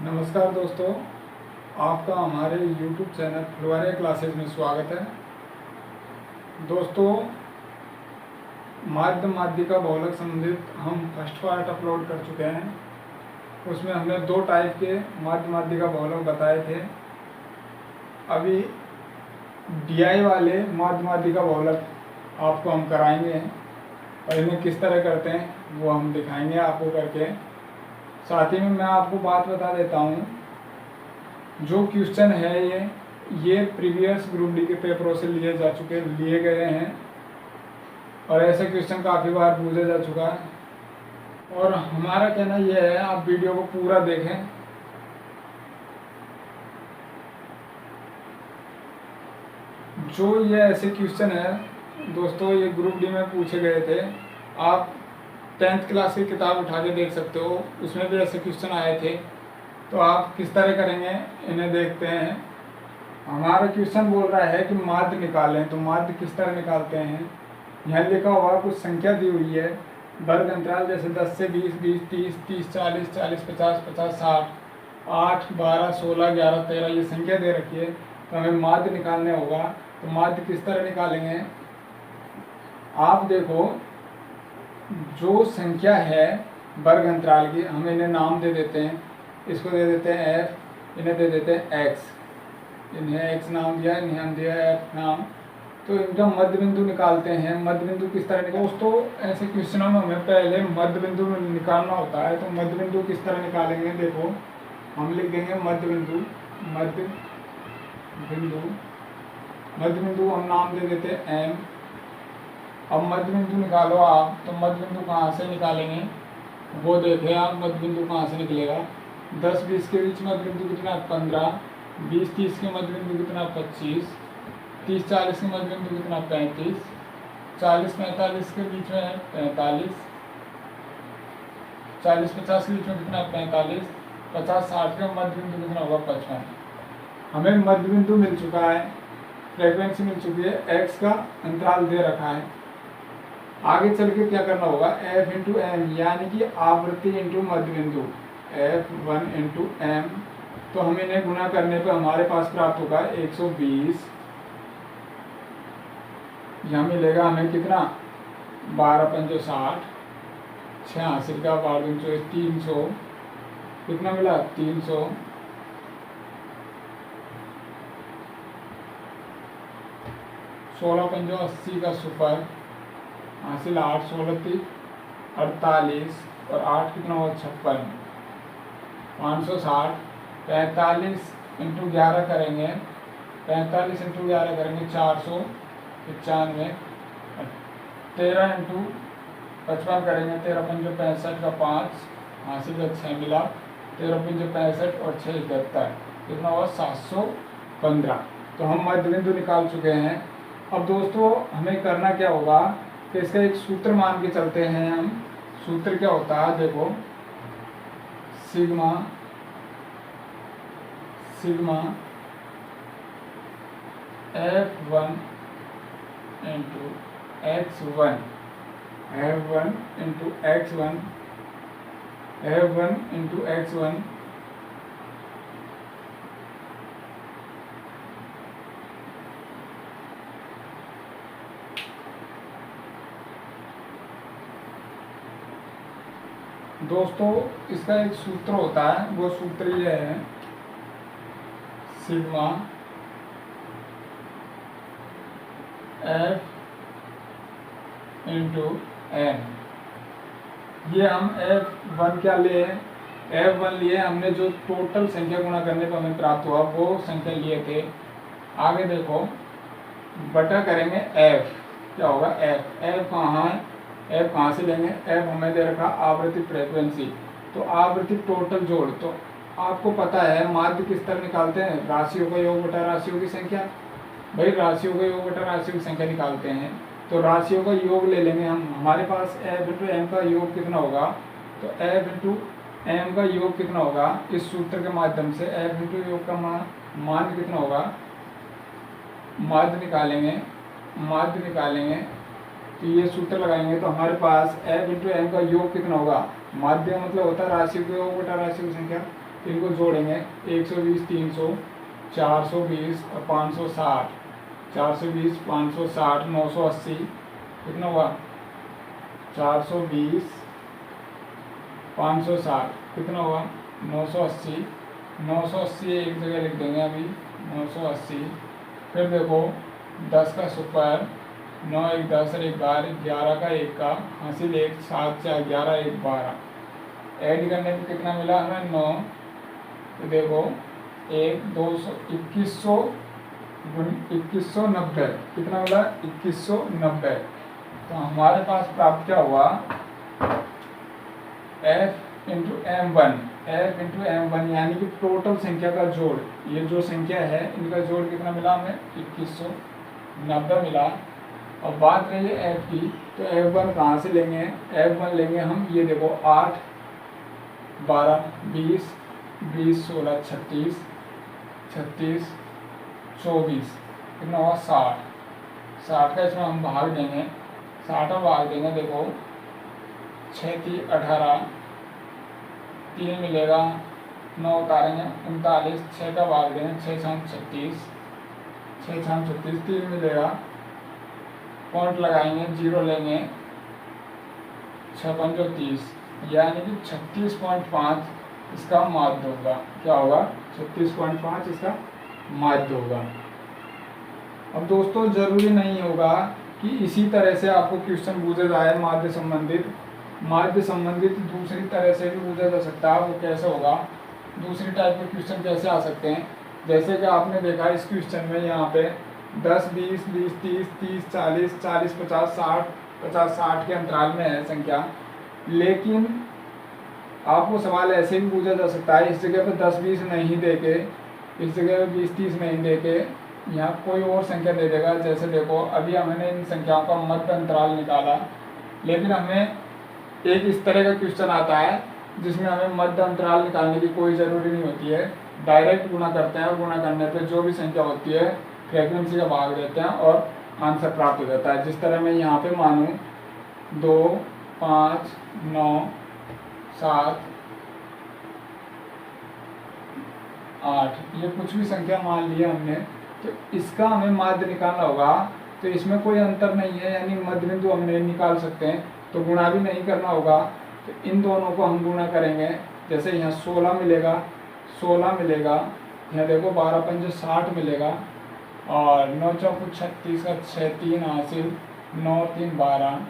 नमस्कार दोस्तों, आपका हमारे YouTube चैनल फुलवारिया क्लासेज में स्वागत है। दोस्तों, माध्यमिका बहुलक संबंधित हम फर्स्ट पार्ट अपलोड कर चुके हैं। उसमें हमने दो टाइप के माध्यमिका बहुलक बताए थे। अभी DI वाले माध्यमिका बहुलक आपको हम कराएंगे और इन्हें किस तरह करते हैं वो हम दिखाएंगे आपको करके। साथ ही में मैं आपको बात बता देता हूँ, जो क्वेश्चन है ये प्रीवियस ग्रुप डी के पेपरों से लिए गए हैं और ऐसे क्वेश्चन काफ़ी बार पूछा जा चुका है। और हमारा कहना यह है, आप वीडियो को पूरा देखें। जो ये ऐसे क्वेश्चन है दोस्तों, ये ग्रुप डी में पूछे गए थे। आप 10th क्लास की किताब उठा के देख सकते हो, उसमें भी ऐसे क्वेश्चन आए थे। तो आप किस तरह करेंगे इन्हें देखते हैं। हमारा क्वेश्चन बोल रहा है कि माध्य निकालें, तो माध्य किस तरह निकालते हैं। यहाँ लिखा हुआ कुछ संख्या दी हुई है, वर्ग अंतराल जैसे 10 से 20, 20, 30, 30, 40, 40, 50, 50, 60, 8, 12, 16, 11, 13 ये संख्या दे रखी है। तो हमें माध्य निकालने होगा। तो माध्य किस तरह निकालेंगे, आप देखो। जो संख्या है वर्ग अंतराल की, हम इन्हें नाम दे देते हैं। इसको दे देते हैं f, इन्हें दे देते हैं x। इन्हें x नाम दिया, इन्हें हम दिया f नाम। तो इनका मध्य बिंदु निकालते हैं। मध्य बिंदु किस तरह दोस्तों, ऐसे क्वेश्चनों में हमें पहले मध्य बिंदु निकालना होता है। तो मध्य बिंदु किस तरह निकालेंगे, देखो हम लिख देंगे मध्य बिंदु। मध्य बिंदु हम नाम दे देते हैं m। अब मध्य बिंदु निकालो आप, तो मध्य बिंदु कहाँ से निकालेंगे वो देखें आप। मध्य बिंदु कहाँ से निकलेगा, 10-20 के बीच मध्य बिंदु कितना 15, 20-30 के मध्य बिंदु कितना 25, 30-40 के मध्य बिंदु कितना 35, 40-45 के बीच में है 45, 40-50 के बीच में कितना 45, 50-60 का मध्य बिंदु कितना होगा 55। हमें मध्य बिंदु मिल चुका है, फ्रीक्वेंसी मिल चुकी है, x का अंतराल दे रखा है। आगे चल के क्या करना होगा, f इंटू एम, यानी कि आवृत्ति इंटू मध्य बिंदु, f1 इंटू एम। तो हम इन्हें गुना करने पर हमारे पास प्राप्त होगा 120। यहाँ मिलेगा हमें कितना 12×5 60, 86 का 12×5 300, कितना मिला 300। 16×5 80 का सुपर हासिल 8, 16 48 और 8 कितना हुआ 56, 560। 45 इंटू 11 करेंगे, 45 इंटू 11 करेंगे 495। 13 इंटू 55 करेंगे, 13×5 65 का 5 हासिल का 6 मिला। 13×5 65 और 6 71, कितना हुआ 715। तो हम मध्य बिंदु निकाल चुके हैं। अब दोस्तों हमें करना क्या होगा कि इसका एक सूत्र मान के चलते हैं हम। सूत्र क्या होता है, देखो sigma f1 into x1, f1 into x1, f1 into x1 दोस्तों इसका एक सूत्र होता है। वो सूत्र ये है, सिग्मा f इंटू एम। ये हम f1 क्या लिए, f1 लिए हमने, जो टोटल संख्या गुणा करने पर हमें प्राप्त हुआ वो संख्या लिए थे। आगे देखो बटा करेंगे f, क्या होगा f कहाँ है, f कहाँ से लेंगे, f हमें दे रखा आवृत्ति फ्रीक्वेंसी। तो आवृत्ति टोटल जोड़, तो आपको पता है माध्य किस तरह निकालते हैं, राशियों का योग बटा राशियों की संख्या। भाई राशियों का योग बटा राशियों की संख्या निकालते हैं, तो राशियों का योग ले लेंगे हम। हमारे पास f इंटू एम का योग कितना होगा, तो f इंटू एम का योग कितना होगा, इस सूत्र के माध्यम से f इंटू योग का मान कितना होगा, माध्य निकालेंगे। तो ये सूत्र लगाएंगे तो हमारे पास f इंटू एम का योग कितना होगा, माध्य मतलब होता है राशि का योग बटा राशि की संख्या। इनको जोड़ेंगे 120, 300, 420 और 560, 420, 560, 980, कितना हुआ 420, 560, कितना हुआ 980, 980 एक जगह लिख देंगे अभी 980। फिर देखो 10 का स्क्वायर, 9 1 10 और 1 12, 11 का 1 का हासिल 1, 7 4 11 1 12, ऐड करने पे कितना मिला हमें 9। तो देखो 1 200 2100 2190, कितना मिला 2190। तो हमारे पास प्राप्त क्या हुआ f into m1, f into m1 यानी कि टोटल संख्या का जोड़, ये जो संख्या है इनका जोड़ कितना मिला हमें 2190 मिला। और बात रही है f की, तो f1 कहाँ से लेंगे, f1 लेंगे हम, ये देखो 8 12 20 20 16 36 36 24, कितना हुआ 60, 60 का इसमें हम भाग देंगे, 60 भाग देंगे, देखो 6 3 18, 3 मिलेगा, 9 उतारेंगे 39, 6 का भाग देंगे 6 6 36, 6 6 36, 3 मिलेगा, पॉइंट लगाएंगे, 0 लेंगे, 6 5 30, यानी कि 36.5 इसका माध्य होगा। क्या होगा 36.5 इसका माध्य होगा। अब दोस्तों ज़रूरी नहीं होगा कि इसी तरह से आपको क्वेश्चन पूछा जाए माध्य संबंधित दूसरी तरह से भी पूछा जा सकता है। वो कैसे होगा, दूसरी टाइप के क्वेश्चन कैसे आ सकते हैं, जैसे कि आपने देखा इस क्वेश्चन में यहाँ पे 10 20 20 30 30 40 40 50 60 50 60 के अंतराल में है संख्या, लेकिन आपको सवाल ऐसे भी पूछा जा सकता है, इस जगह पे 10 20 नहीं देके, इस जगह पे 20 30 नहीं देके यहाँ कोई और संख्या दे देगा। जैसे देखो अभी हमने इन संख्याओं का मध्य अंतराल निकाला, लेकिन हमें एक इस तरह का क्वेश्चन आता है जिसमें हमें मध्य अंतराल निकालने की कोई ज़रूरी नहीं होती है, डायरेक्ट गुणा करते हैं, गुणा करने पे जो भी संख्या होती है फ्रीक्वेंसी का भाग देते हैं और आंसर प्राप्त हो जाता है। जिस तरह मैं यहाँ पे मानूँ 2 5 9 7 8, ये कुछ भी संख्या मान लिया हमने, तो इसका हमें माध्य निकालना होगा। तो इसमें कोई अंतर नहीं है, यानी मध्य बिंदु हम नहीं निकाल सकते हैं, तो गुणा भी नहीं करना होगा। तो इन दोनों को हम गुणा करेंगे, जैसे यहाँ 16 मिलेगा, 16 मिलेगा, यहाँ देखो 12 5 60 मिलेगा, और 9 4 36 का 6 3 हासिल, 9 3 12,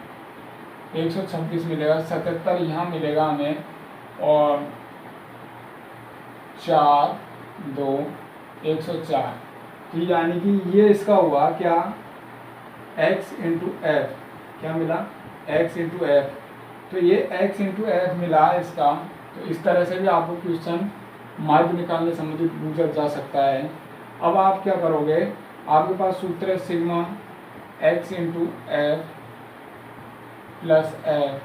126 मिलेगा, 77 यहाँ मिलेगा हमें, और 4 2 104। तो यानी कि ये इसका हुआ क्या x इंटू एफ, क्या मिला x इंटू एफ। तो ये x इंटू एफ मिला इसका। तो इस तरह से भी आपको क्वेश्चन माध्य निकालने संबंधित पूछा जा सकता है। अब आप क्या करोगे, आपके पास सूत्र है sigma x into F plus F.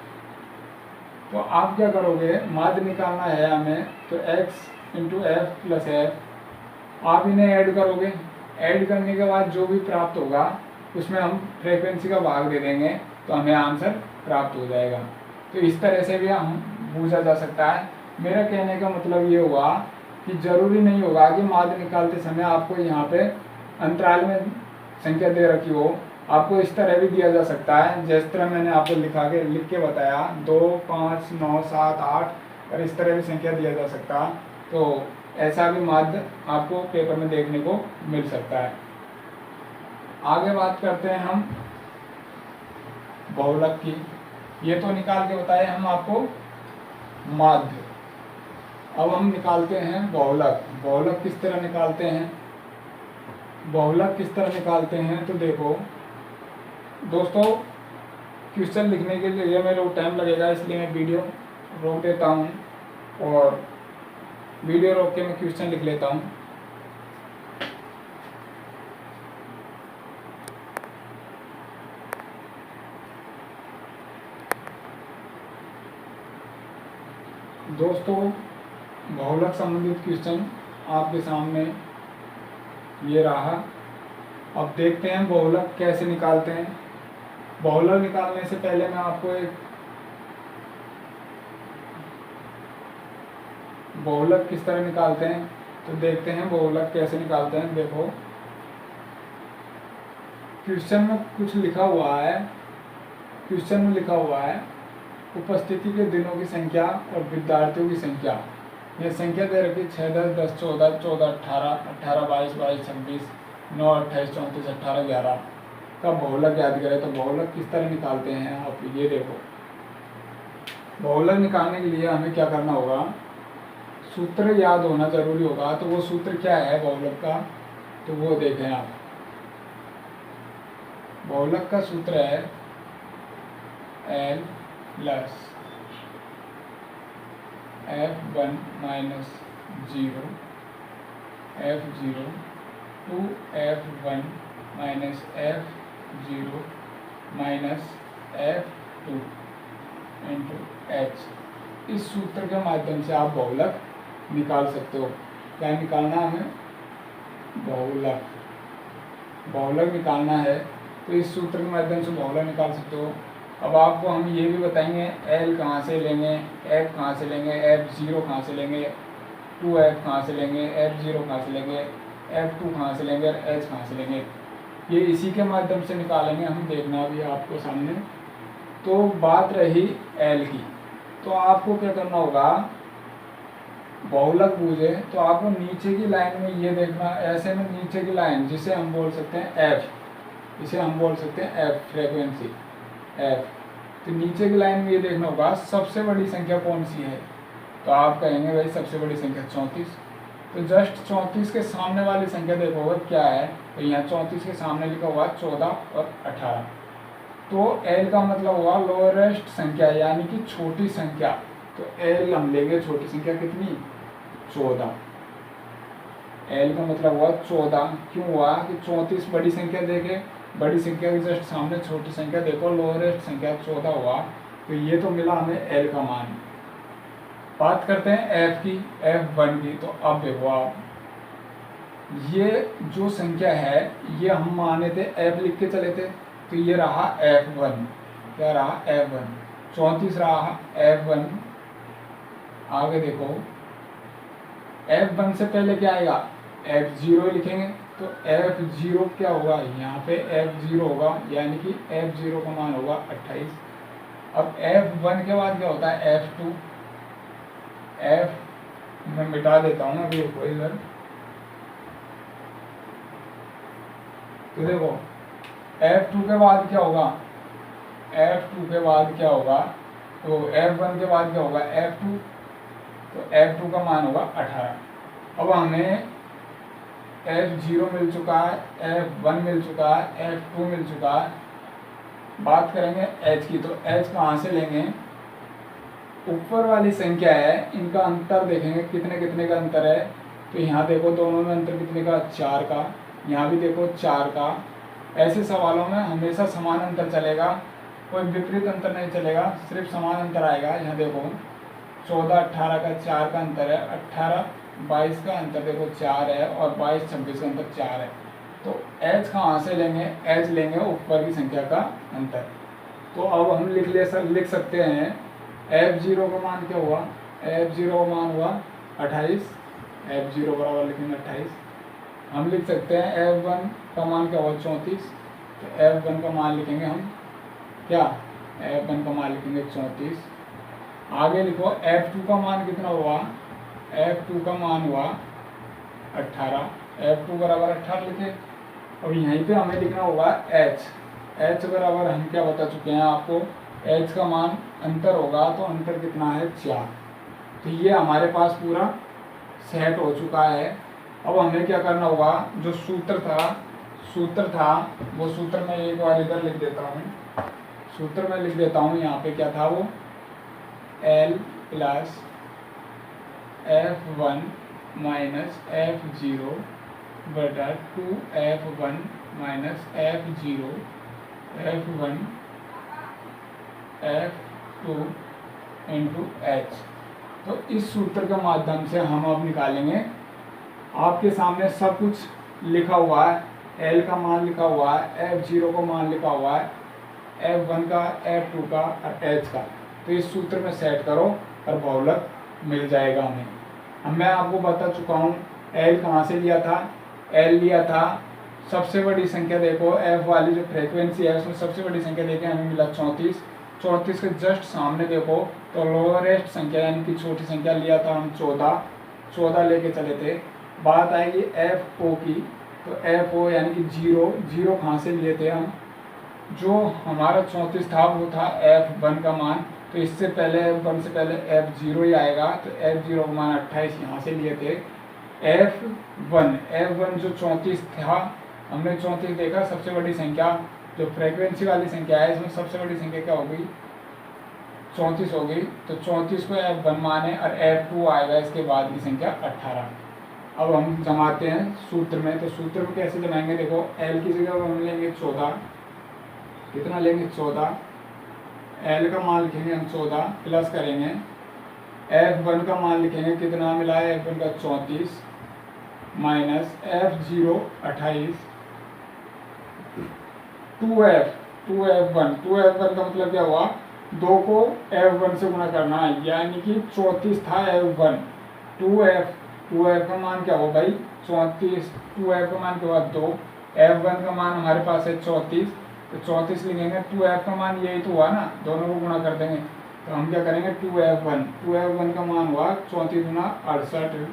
तो आप क्या करोगे, माध्य निकालना है हमें, तो x into F plus F, आप इन्हें ऐड करोगे, ऐड करने के बाद जो भी प्राप्त होगा उसमें हम फ्रीक्वेंसी का भाग दे देंगे, तो हमें आंसर प्राप्त हो जाएगा। तो इस तरह से भी हम पूछा जा सकता है। मेरा कहने का मतलब ये हुआ कि ज़रूरी नहीं होगा कि माध्य निकालते समय आपको यहाँ पे अंतराल में संख्या दे रखी हो, आपको इस तरह भी दिया जा सकता है, जिस तरह मैंने आपको लिख के बताया 2 5 9 7 8, और इस तरह भी संख्या दिया जा सकता। तो ऐसा भी माध्य आपको पेपर में देखने को मिल सकता है। आगे बात करते हैं हम बहुलक की। ये तो निकाल के बताए हम आपको माध्य, अब हम निकालते हैं बहुलक। बहुलक किस तरह निकालते हैं, बहुलक किस तरह निकालते हैं, तो देखो दोस्तों क्वेश्चन लिखने के लिए मेरे को टाइम लगेगा, इसलिए मैं वीडियो रोक देता हूँ और वीडियो रोक के मैं क्वेश्चन लिख लेता हूँ। दोस्तों बहुलक संबंधित क्वेश्चन आपके सामने ये रहा। अब देखते हैं बहुलक कैसे निकालते हैं। बहुलक निकालने से पहले मैं आपको एक बहुलक किस तरह निकालते हैं, तो देखते हैं बहुलक कैसे निकालते हैं। देखो क्वेश्चन में कुछ लिखा हुआ है, क्वेश्चन में लिखा हुआ है उपस्थिति के दिनों की संख्या और विद्यार्थियों की संख्या। यह संख्या दे रखी 6, 10, 10, 14, 14, 18, 18, 22, 22, 26, 9, 28, 34, 18, 11 का बहुलक याद करें। तो बहुलक किस तरह निकालते हैं आप ये देखो। बहुलक निकालने के लिए हमें क्या करना होगा, सूत्र याद होना जरूरी होगा। तो वो सूत्र क्या है बहुलक का, तो वो देखें आप। बहुलक का सूत्र है L plus F1 minus 0 F0 to F1 minus F0 minus F2 into H। इस सूत्र के माध्यम से आप बहुलक निकाल सकते हो। क्या निकालना हमें, बहुलक, बहुलक निकालना है। तो इस सूत्र के माध्यम से बहुलक निकाल सकते हो। अब आपको हम ये भी बताएंगे L कहाँ से लेंगे, F कहाँ से लेंगे, F0 कहाँ से लेंगे, 2F कहाँ से लेंगे, F0 कहाँ से लेंगे, F2 कहाँ से लेंगे और H कहाँ से लेंगे। ये इसी के माध्यम से निकालेंगे हम, देखना भी आपको सामने। तो बात रही L की, तो आपको क्या करना होगा, बहुलक पूछे तो आपको नीचे की लाइन में ये देखना, ऐसे में नीचे की लाइन जिसे हम बोल सकते हैं F, इसे हम बोल सकते हैं F, फ्रीक्वेंसी F। तो नीचे की लाइन में ये देखना होगा सबसे बड़ी संख्या कौन सी है। तो आप कहेंगे भाई सबसे बड़ी संख्या 34। तो जस्ट 34 के सामने वाली संख्या देखो क्या है, तो यहाँ 34 के सामने लिखा हुआ 14 और 18। तो L का मतलब हुआ लोएस्ट संख्या यानी कि छोटी संख्या। तो L हम लेंगे छोटी संख्या कितनी, 14। L का मतलब हुआ 14। क्यों हुआ कि 34 बड़ी संख्या देखे, बड़ी संख्या के जस्ट सामने छोटी संख्या देखो, लोएस्ट संख्या 14 हुआ। तो ये तो मिला हमें L का मान। बात करते हैं F की, F1 की। तो अब देखो आप, ये जो संख्या है ये हम माने थे F लिख के चले थे, तो ये रहा F1। क्या रहा, F1। 34 रहा F1। आगे देखो F1 से पहले क्या आएगा, F0 लिखेंगे। तो F0 क्या होगा, यहाँ पे F0 होगा यानी कि F0 का मान होगा 28। अब F1 के बाद क्या होता है, F2। F मैं मिटा देता हूँ अभी कोई इधर। तो देखो F2 के बाद क्या होगा, F2 के बाद क्या होगा, तो F1 के बाद क्या होगा, F2। तो F2 का मान होगा 18। अब हमें F0 मिल चुका है, F1 मिल चुका है, F2 मिल चुका है। बात करेंगे H की। तो H कहाँ से लेंगे, ऊपर वाली संख्या है इनका अंतर देखेंगे कितने कितने का अंतर है। तो यहाँ देखो दोनों में अंतर कितने का, 4 का। यहाँ भी देखो 4 का। ऐसे सवालों में हमेशा समान अंतर चलेगा, कोई विपरीत अंतर नहीं चलेगा, सिर्फ समान अंतर आएगा। यहाँ देखो 14 18 का 4 का अंतर है, 18 22 का अंतर देखो 4 है, और 22 26 का अंतर 4 है। तो H कहाँ से लेंगे, H लेंगे ऊपर की संख्या का अंतर। तो अब हम लिख सकते हैं F0 का मान क्या हुआ, F0 का मान हुआ 28। F0 बराबर लिखेंगे 28। हम लिख सकते हैं F1 का मान क्या हुआ, 34। तो F1 का मान लिखेंगे हम क्या, F1 का मान लिखेंगे 34। आगे लिखो F2 का मान कितना हुआ, F2 का मान हुआ 18। F2 बराबर 18 लिखे। अब यहीं पे हमें लिखना होगा H बराबर हम क्या बता चुके हैं आपको, H का मान अंतर होगा, तो अंतर कितना है 4। तो ये हमारे पास पूरा सेट हो चुका है। अब हमें क्या करना होगा, जो सूत्र था वो सूत्र मैं एक बार इधर लिख देता हूँ। सूत्र में लिख देता हूँ, यहाँ पे क्या था वो, L plus F1 minus F0 बटा 2F1 minus F0 F1 F2 into H। तो इस सूत्र के माध्यम से हम अब निकालेंगे, आपके सामने सब कुछ लिखा हुआ है, L का मान लिखा हुआ है, F0 का मान लिखा हुआ है, F1 का, F2 का और H का। तो इस सूत्र में सेट करो और बहुलक मिल जाएगा हमें। अब मैं आपको बता चुका हूँ एल कहाँ से लिया था। एल लिया था सबसे बड़ी संख्या, देखो एफ वाली जो फ्रीक्वेंसी है उसमें सबसे बड़ी संख्या देखे हमें मिला 34। 34 के जस्ट सामने देखो तो लोअरेस्ट संख्या यानी कि छोटी संख्या लिया था हम 14। 14 लेके चले थे। बात आएगी एफ ओ की, तो एफ ओ यानी कि 0। 0 कहाँ से लिए थे हम, जो हमारा 34 था वो था F1 का मान, तो इससे पहले F1 से पहले F0 ही आएगा, तो F0 का मान 28 यहाँ से लिए थे। F1 जो 34 था, हमने 34 देखा सबसे बड़ी संख्या जो फ्रीक्वेंसी वाली संख्या है इसमें सबसे बड़ी संख्या क्या होगी, 34 होगी। तो 34 को F1 माने और F2 आएगा इसके बाद की संख्या 18। अब हम जमाते हैं सूत्र में, तो सूत्र में कैसे जमाएंगे, देखो L की जगह हम लेंगे 14। कितना लेंगे 14, L का मान लिखेंगे हम 14 प्लस करेंगे F1 का मान लिखेंगे कितना मिला है, F1 का 34 माइनस F0 28 2F1 का मतलब क्या हुआ, 2 को F1 से गुणा करना है, यानी कि 34 था F1। 2F का मान क्या हुआ भाई 34, 2F का मान क्या हुआ 2, F1 का मान हमारे पास है 34, तो 34 लिखेंगे। 2F का मान यही तो हुआ ना, दोनों को गुणा कर देंगे, तो हम क्या करेंगे 2F1 का मान हुआ 34 गुना 68,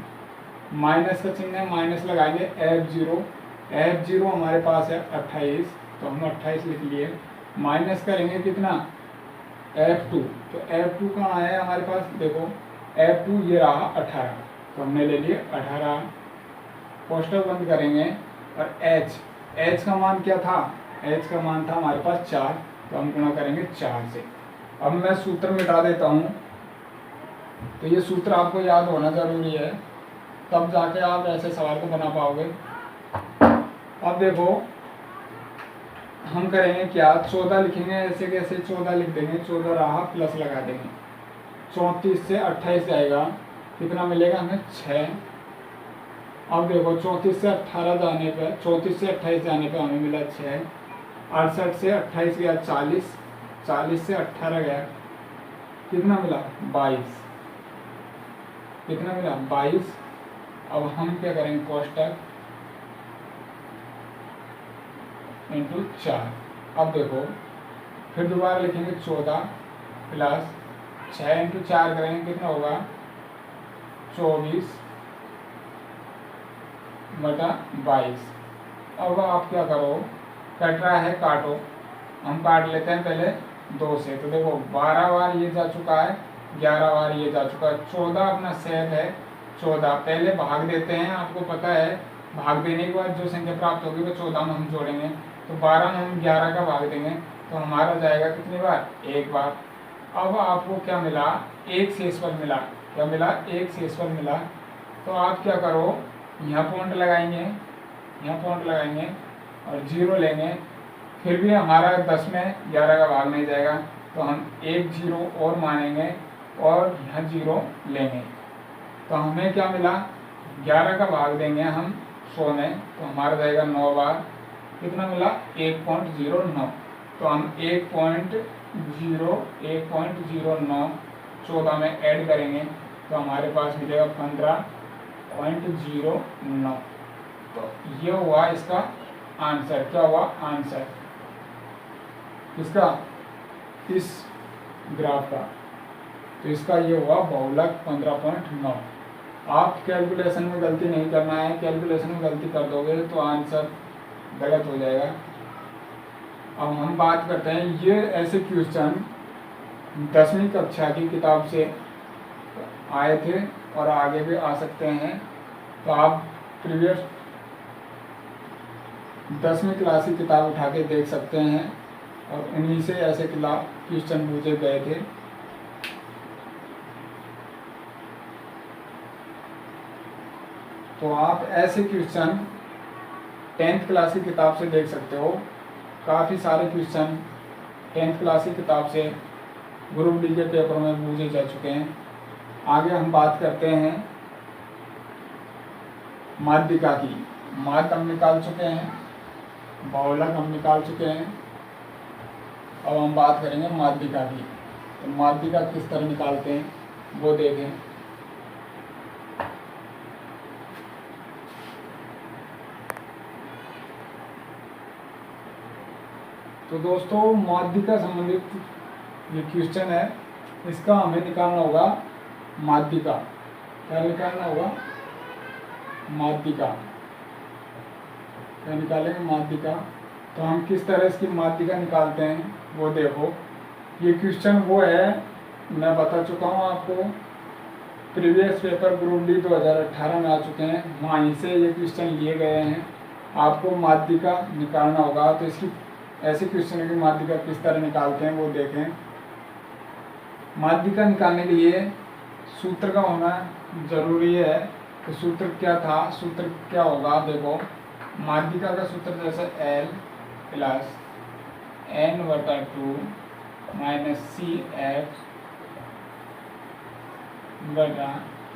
माइनस का चिन्ह है माइनस लगाएंगे F0 हमारे पास है 28, तो हम 28 लिख लिए, माइनस करेंगे कितना F2, तो F2 कहाँ है हमारे पास, देखो F2 ये रहा 18, तो हमने ले लिए 18, कोष्टक बंद करेंगे। और H का मान क्या था, H का मान था हमारे पास 4, तो हम गुणा करेंगे 4 से। अब मैं सूत्र मिटा देता हूँ, तो ये सूत्र आपको याद होना जरूरी है, तब जाके आप ऐसे सवाल को बना पाओगे। अब देखो हम करेंगे क्या, 14 लिखेंगे, ऐसे कैसे 14 लिख देंगे, 14 रहा प्लस लगा देंगे, 34 से 28 जाएगा, कितना मिलेगा हमें 6। अब देखो 34 से 18 जाने पर, 34 से 28 जाने पर हमें मिला 6, 68 से 28 गया 40, 40 से 18 गया, कितना मिला 22, कितना मिला 22। अब हम क्या करेंगे कोष्टक इंटू 4। अब देखो फिर दोबारा लिखेंगे 14 प्लस 6 इंटू 4 करेंगे, कितना होगा 24 बटा 22। अब आप क्या करो, कट रहा है काटो, हम काट लेते हैं पहले 2 से, तो देखो 12 बार ये जा चुका है, 11 बार ये जा चुका है, 14 अपना सेट है 14, पहले भाग देते हैं, आपको पता है भाग देने के बाद जो संख्या प्राप्त होगी वो 14 में हम जोड़ेंगे, तो 12 में हम 11 का भाग देंगे, तो हमारा जाएगा कितनी बार, एक बार। अब आपको क्या मिला, एक शेषफल मिला, क्या मिला, एक शेषफल मिला, तो आप क्या करो, यहाँ पॉइंट लगाएंगे, यहाँ पॉइंट लगाएंगे और 0 लेंगे, फिर भी हमारा 10 में 11 का भाग नहीं जाएगा, तो हम एक 0 और मानेंगे और यहाँ 0 लेंगे, तो हमें क्या मिला, 11 का भाग देंगे हम 100 में, तो हमारा जाएगा 9 बार, कितना मिला 1.09, तो हम 1.09 14 में ऐड करेंगे, तो हमारे पास मिलेगा 15.09। तो ये हुआ इसका आंसर, क्या हुआ आंसर इसका, इस ग्राफ का, तो इसका ये हुआ बहुलक 15.9। आप कैलकुलेशन में गलती नहीं करना है, कैलकुलेशन में गलती कर दोगे तो आंसर गलत हो जाएगा। अब हम बात करते हैं, ये ऐसे क्वेश्चन 10वीं कक्षा की किताब से आए थे और आगे भी आ सकते हैं, तो आप प्रीवियस 10वीं क्लास की किताब उठा के देख सकते हैं, और उन्हीं से ऐसे क्वेश्चन पूछे गए थे। तो आप ऐसे क्वेश्चन 10th क्लास की किताब से देख सकते हो, काफ़ी सारे क्वेश्चन 10th क्लास की किताब से ग्रुप डी के पेपर में पूछे जा चुके हैं। आगे हम बात करते हैं माध्यिका की, माध्य हम निकाल चुके हैं, बहुलक हम निकाल चुके हैं, अब हम बात करेंगे माध्यिका की। तो माध्यिका किस तरह निकालते हैं वो देखें। तो दोस्तों माध्यिका संबंधित ये क्वेश्चन है, इसका हमें निकालना होगा माध्यिका। क्या निकालना होगा? माध्यिका। क्या निकालेंगे? माध्यिका। तो हम किस तरह इसकी माध्यिका निकालते हैं वो देखो। ये क्वेश्चन वो है, मैं बता चुका हूँ आपको, प्रीवियस पेपर ग्रुप डी 2018 में आ चुके हैं, वहीं से ये क्वेश्चन लिए गए हैं। आपको माध्यिका निकालना होगा, तो इसकी ऐसे क्वेश्चन की माध्यिका किस तरह निकालते हैं वो देखें। माध्यिका निकालने के लिए सूत्र का होना जरूरी है। तो सूत्र क्या था? सूत्र क्या होगा देखो, माध्यिका का सूत्र जैसे L plus N/2 minus CF बटा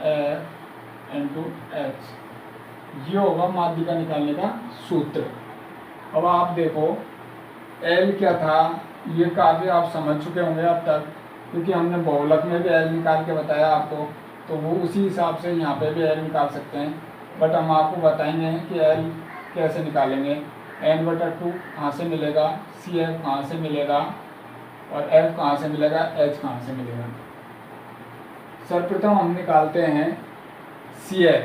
F इंटू H, ये होगा माध्यिका निकालने का सूत्र। अब आप देखो L क्या था, ये काफ़ी आप समझ चुके होंगे अब तक, क्योंकि हमने बहुलक में भी L निकाल के बताया आपको, तो वो उसी हिसाब से यहाँ पे भी L निकाल सकते हैं। बट हम आपको बताएंगे कि L कैसे निकालेंगे। N/2 कहाँ से मिलेगा, CF कहाँ से मिलेगा, और F कहाँ से मिलेगा, H कहाँ से मिलेगा। सर्वप्रथम हम निकालते हैं CF।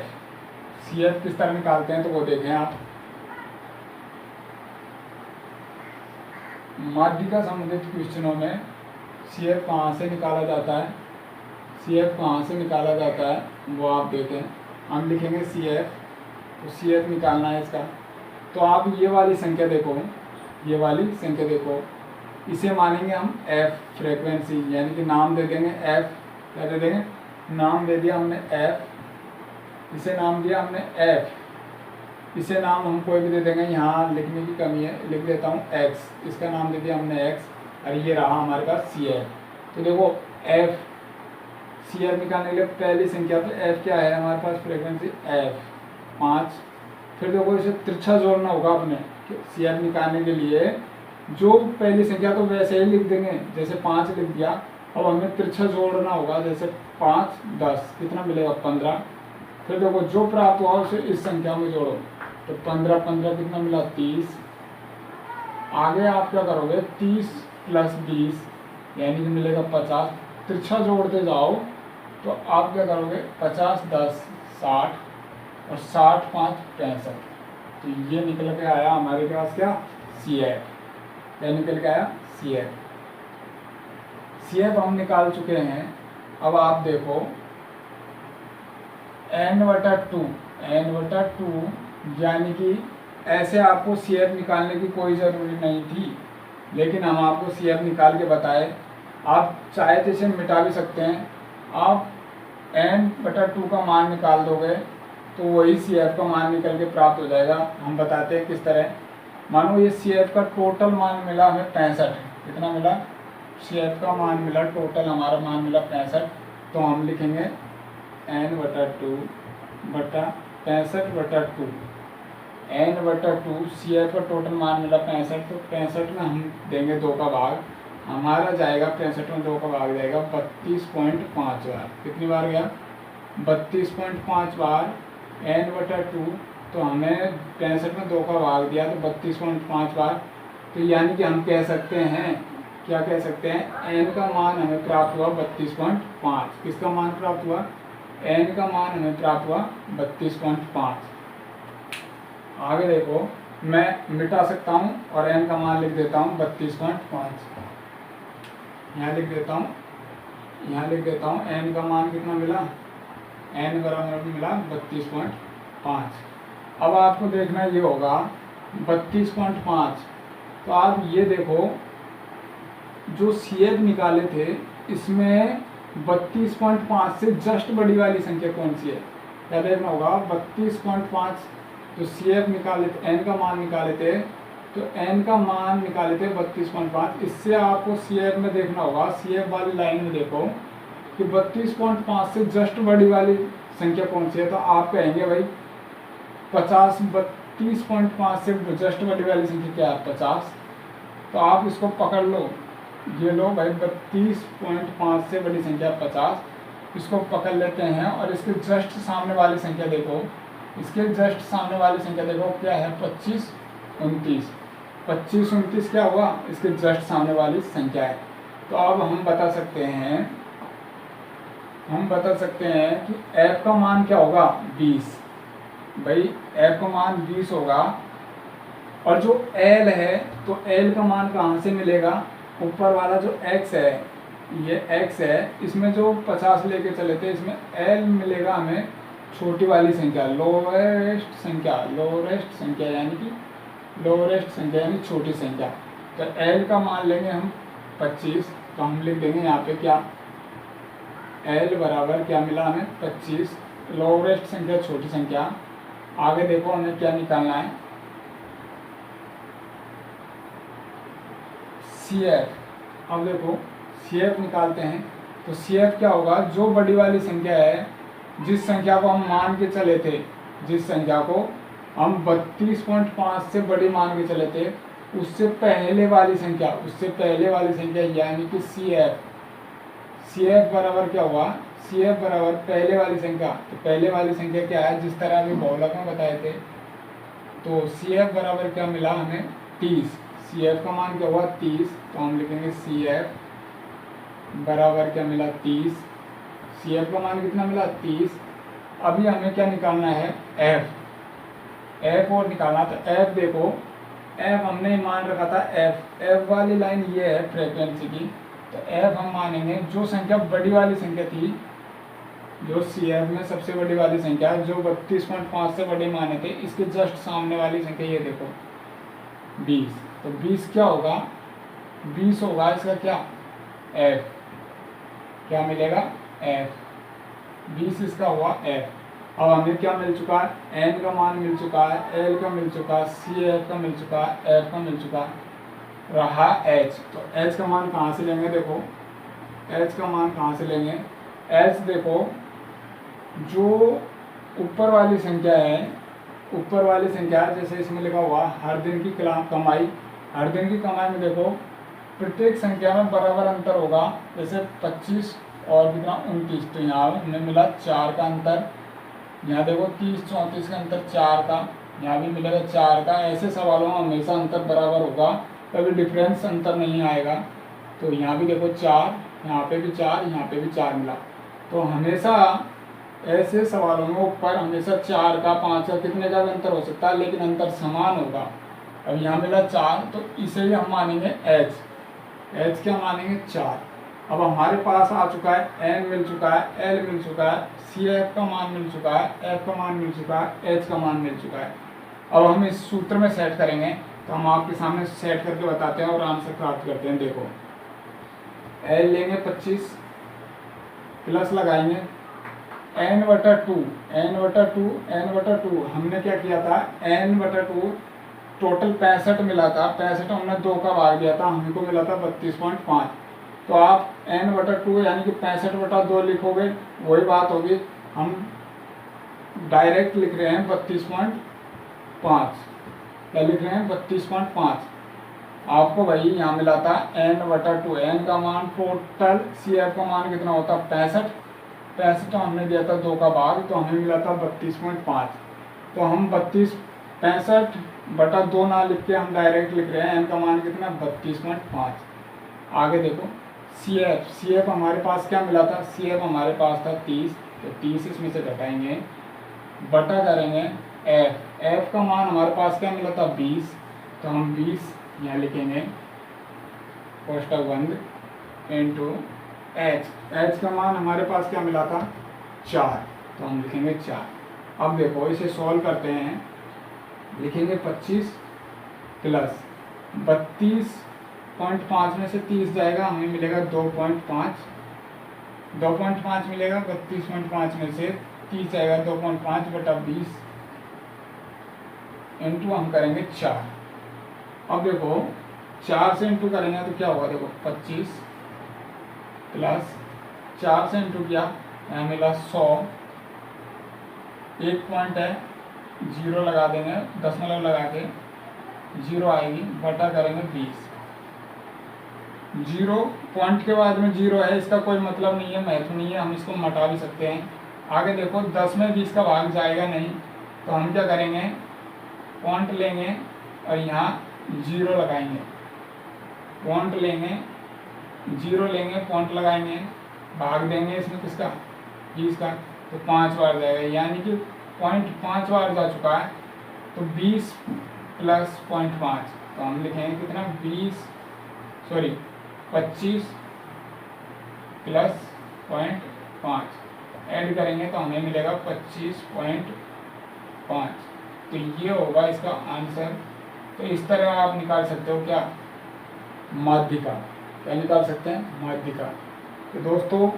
CF किस तरह निकालते हैं तो वो देखें आप। माध्यिका संबंधित क्वेश्चनों में CF कहाँ से निकाला जाता है, CF कहाँ से निकाला जाता है वो आप देखें। हम लिखेंगे CF, तो CF निकालना है इसका। तो आप ये वाली संख्या देखो, ये वाली संख्या देखो, इसे मानेंगे हम F फ्रीक्वेंसी, यानी कि नाम दे देंगे F। क्या दे देंगे? नाम दे दिया हमने F, इसे नाम दिया हमने F। इसे नाम हम कोई भी दे देंगे, यहाँ लिखने की कमी है, लिख देता हूँ X, इसका नाम दे दिया हमने X, और ये रहा हमारे पास CF। तो देखो F, CF निकालने के लिए पहली संख्या पे F क्या है हमारे पास? Frequency F 5। फिर देखो इसे तिरछा जोड़ना होगा अपने CF निकालने के लिए। जो पहली संख्या तो वैसे ही लिख देंगे, जैसे 5 लिख दिया। अब हमें तिरछा जोड़ना होगा, जैसे 5 10, कितना मिलेगा? 15। फिर देखो जो प्राप्त हुआ उसे इस संख्या में जोड़ो, तो 15 15 कितना मिला? 30। आगे आप क्या करोगे? 30 प्लस 20 यानी कि मिलेगा 50। तिरछा जोड़ते जाओ तो आप क्या करोगे? 50 10 60, और 60 5 65। तो ये निकल के आया हमारे पास क्या? CF। क्या निकल के आया? CF। CF हम निकाल चुके हैं। अब आप देखो N/2, यानी कि ऐसे आपको CF निकालने की कोई ज़रूरी नहीं थी, लेकिन हम आपको CF निकाल के बताए। आप चाहे तो इसे मिटा भी सकते हैं। आप N/2 का मान निकाल दोगे तो वही CF का मान निकल के प्राप्त हो जाएगा। हम बताते हैं किस तरह। मानो ये CF का टोटल मान मिला हमें 65। कितना मिला? CF का मान मिला, टोटल हमारा मान मिला 65। तो हम लिखेंगे N/2 बटा 65/2। N/2 CF का टोटल मान मिला 65, तो 65 में हम देंगे 2 का भाग, हमारा जाएगा 65 में 2 का भाग जाएगा 32.5 बार। कितनी बार गया? 32.5 बार N/2। तो हमें 65 में 2 का भाग दिया तो 32.5 बार। तो यानी कि हम कह सकते हैं, क्या कह सकते हैं? N का मान हमें प्राप्त हुआ 32.5। किसका मान प्राप्त हुआ? N का मान हमें प्राप्त हुआ 32.5। आगे देखो, मैं मिटा सकता हूँ और N का मान लिख देता हूँ 32.5। यहाँ लिख देता हूँ, यहाँ लिख देता हूँ N का मान कितना मिला? N बराबर मिला 32.5। अब आपको देखना ये होगा 32.5। तो आप ये देखो, जो CF निकाले थे इसमें 32.5 से जस्ट बड़ी वाली संख्या कौन सी है? क्या देखना होगा? 32.5 जो CF निकाले थे, N का मान निकाले थे, तो N का मान निकाले थे 32.5। इससे आपको CF में देखना होगा, CF वाली लाइन में देखो कि 32.5 से जस्ट बड़ी वाली संख्या कौन सी है। तो आप कहेंगे भाई 50। 32.5 से जस्ट बड़ी वाली संख्या क्या है? 50। तो आप इसको पकड़ लो, ये लो भाई 32.5 से बड़ी संख्या 50, इसको पकड़ लेते हैं। और इसके जस्ट सामने वाली संख्या देखो, इसके जस्ट सामने वाली संख्या देखो क्या है? 25 29। 25 29 क्या हुआ, इसके जस्ट सामने वाली संख्या है। तो अब हम बता सकते हैं कि f का मान क्या होगा, 20। भाई f का मान 20 होगा। और जो l है तो l का मान कहाँ से मिलेगा, ऊपर वाला जो x है, ये x है, इसमें जो 50 लेके चले थे, इसमें l मिलेगा हमें छोटी वाली संख्या, लोवेस्ट संख्या यानी छोटी संख्या। तो l का मान लेंगे हम 25, तो हम लिख देंगे यहाँ पे क्या, l बराबर क्या मिला हमें 25, लोवेस्ट संख्या छोटी संख्या। आगे देखो हमें क्या निकालना है, CF। अब देखो CF निकालते हैं, तो CF क्या होगा, जो बड़ी वाली संख्या है, जिस संख्या को हम मान के चले थे, जिस संख्या को हम 32.5 से बड़ी मान के चले थे, उससे पहले वाली संख्या यानी कि CF बराबर क्या हुआ, CF बराबर पहले वाली संख्या। तो पहले वाली संख्या क्या है, जिस तरह अभी बहुलक में बताए थे, तो CF बराबर क्या मिला हमें 30। CF का मान क्या हुआ 30, तो हम लिखेंगे CF बराबर क्या मिला 30। CF का मान कितना मिला 30। अभी हमें क्या निकालना है, F और निकालना। तो F देखो, F हमने मान रखा था F वाली लाइन ये है फ्रीक्वेंसी की। तो F हम मानेंगे जो संख्या बड़ी वाली संख्या थी, जो CF में सबसे बड़ी वाली संख्या, जो 32.5 से बड़ी माने थे, इसके जस्ट सामने वाली संख्या ये देखो 20। तो 20 क्या होगा, 20 होगा इसका क्या, F क्या मिलेगा, F 20 इसका हुआ F। अब हमें क्या मिल चुका है, N का मान मिल चुका है, L का मिल चुका है, CF का मिल चुका है, F का मिल चुका है, रहा H। तो H का मान कहाँ से लेंगे, देखो H का मान कहाँ से लेंगे, H देखो जो ऊपर वाली संख्या है, जैसे इसमें लिखा हुआ हर दिन की कमाई, हर दिन की कमाई में देखो प्रत्येक संख्या में बराबर अंतर होगा। जैसे 25 और कितना 29, तो यहाँ हमें मिला 4 का अंतर। यहाँ देखो 30 34 का अंतर 4 का, यहाँ भी मिलेगा 4 का। ऐसे सवालों में हमेशा अंतर बराबर होगा, कभी डिफरेंस अंतर नहीं आएगा। तो यहाँ भी देखो 4, यहाँ पे भी 4, यहाँ पे भी 4 मिला। तो हमेशा ऐसे सवालों में ऊपर हमेशा 4 का 5 का कितने का अंतर हो सकता है, लेकिन अंतर समान होगा। अब यहाँ मिला 4, तो इसे ही हम मानेंगे H क्या मानेंगे 4। अब हमारे पास आ चुका है N मिल चुका है, L मिल चुका है, CF का मान मिल चुका है, F का मान मिल चुका है, H का मान मिल चुका है। अब हम इस सूत्र में सेट करेंगे, तो हम आपके सामने सेट करके बताते हैं और आंसर प्राप्त करते हैं। देखो L लेंगे 25, प्लस लगाएंगे n/2 हमने क्या किया था, n/2 टोटल 65 मिला था, 65 हमने 2 का भाग दिया था, हमको मिला था 32.5। तो आप n/2 यानी कि 65/2 लिखोगे, वही बात होगी। हम डायरेक्ट लिख रहे हैं 32.5, क्या लिख रहे हैं 32.5। आपको भाई यहाँ मिला था n/2, n का मान टोटल, CF का मान कितना होता 65 तो हमने दिया था 2 का भाग, तो हमें मिला था 32.5। तो हम 65/2 ना लिख के हम डायरेक्ट लिख रहे हैं n का मान कितना 32.5। आगे देखो CF हमारे पास क्या मिला था, CF हमारे पास था 30, तो 30 इसमें से घटाएंगे, बटा करेंगे F का मान हमारे पास क्या मिला था 20, तो हम 20 यहाँ लिखेंगे कोष्टक बंद इंटू H का मान हमारे पास क्या मिला था 4, तो हम लिखेंगे 4। अब देखो इसे सॉल्व करते हैं, लिखेंगे 25 प्लस 32.5 में से 30 जाएगा, हमें मिलेगा 2.5 मिलेगा। 32.5 में से 30 जाएगा 2.5/20 इंटू हम करेंगे 4। अब देखो 4 से इंटू करेंगे तो क्या होगा, देखो 25 प्लस 4 से इंटू किया, यहाँ मिला 100, एक पॉइंट है 0 लगा देंगे, दशमलव लगा के 0 आएगी, बटा करेंगे 20। 0 पॉइंट के बाद में 0 है, इसका कोई मतलब नहीं है, महत्व नहीं है, हम इसको मटा भी सकते हैं। आगे देखो 10 में 20 का भाग जाएगा नहीं, तो हम क्या करेंगे, पॉइंट लेंगे और यहाँ जीरो लगाएंगे, पॉइंट लेंगे, जीरो लेंगे, पॉइंट लगाएंगे, भाग देंगे इसमें किसका, 20 का, तो 5 बार जाएगा, यानी कि पॉइंट 5 बार जा चुका है। तो 20 प्लस पॉइंट 5, तो हम लिखेंगे कितना, 25 प्लस पॉइंट 5 ऐड करेंगे तो हमें मिलेगा 25.5। तो ये होगा इसका आंसर। तो इस तरह आप निकाल सकते हो क्या, माध्यिका। क्या निकाल सकते हैं, माध्यिका। तो दोस्तों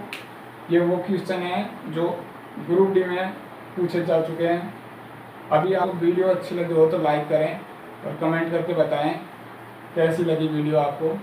ये वो क्वेश्चन है जो ग्रुप डी में पूछे जा चुके हैं। अभी आप वीडियो अच्छी लगी हो तो लाइक करें और कमेंट करके बताएं कैसी लगी वीडियो आपको।